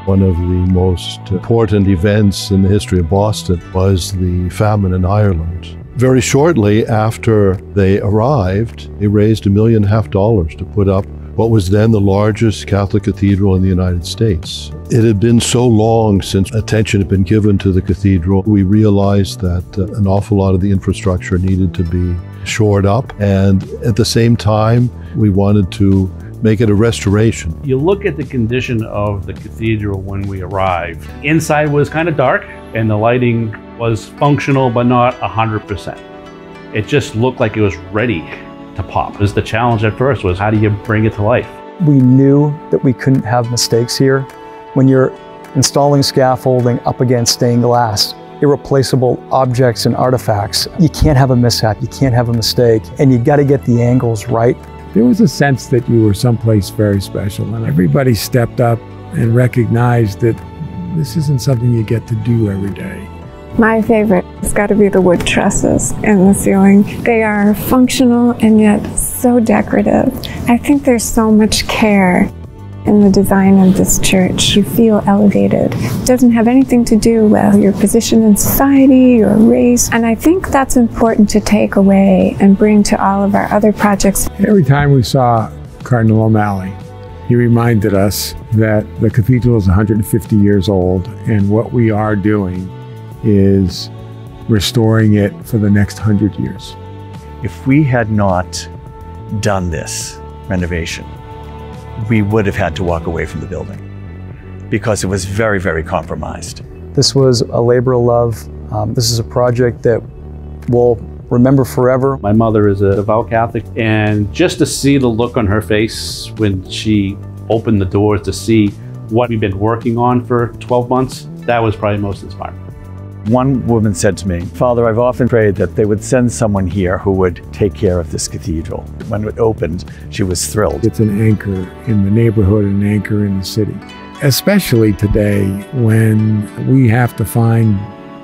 One of the most important events in the history of Boston was the famine in Ireland. Very shortly after they arrived, they raised $1.5 million to put up what was then the largest Catholic cathedral in the United States. It had been so long since attention had been given to the cathedral, we realized that an awful lot of the infrastructure needed to be shored up, and at the same time, we wanted to make it a restoration. You look at the condition of the cathedral when we arrived. Inside was kind of dark, and the lighting was functional, but not 100%. It just looked like it was ready to pop. Because the challenge at first was, how do you bring it to life? We knew that we couldn't have mistakes here. When you're installing scaffolding up against stained glass, irreplaceable objects and artifacts, you can't have a mishap, you can't have a mistake, and you got to get the angles right. There was a sense that you were someplace very special, and everybody stepped up and recognized that this isn't something you get to do every day. My favorite has got to be the wood trusses in the ceiling. They are functional and yet so decorative. I think there's so much care in the design of this church. You feel elevated. It doesn't have anything to do with your position in society or race. And I think that's important to take away and bring to all of our other projects. Every time we saw Cardinal O'Malley, he reminded us that the cathedral is 150 years old, and what we are doing is restoring it for the next 100 years. If we had not done this renovation, we would have had to walk away from the building because it was very, very compromised. This was a labor of love. This is a project that we'll remember forever. My mother is a devout Catholic, and just to see the look on her face when she opened the doors to see what we've been working on for 12 months, that was probably most inspiring. One woman said to me, "Father, I've often prayed that they would send someone here who would take care of this cathedral." When it opened, she was thrilled. It's an anchor in the neighborhood, an anchor in the city. Especially today when we have to find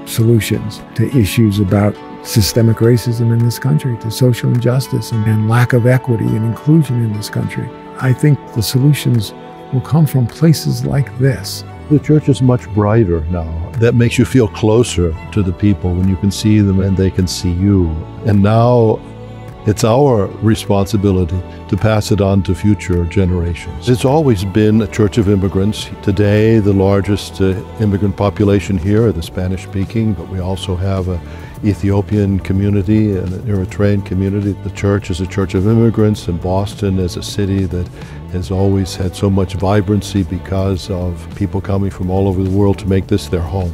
solutions to issues about systemic racism in this country, to social injustice and lack of equity and inclusion in this country. I think the solutions will come from places like this. The church is much brighter now. That makes you feel closer to the people when you can see them and they can see you. And now it's our responsibility to pass it on to future generations. It's always been a church of immigrants. Today, the largest immigrant population here are the Spanish-speaking, but we also have an Ethiopian community and an Eritrean community. The church is a church of immigrants, and Boston is a city that has always had so much vibrancy because of people coming from all over the world to make this their home.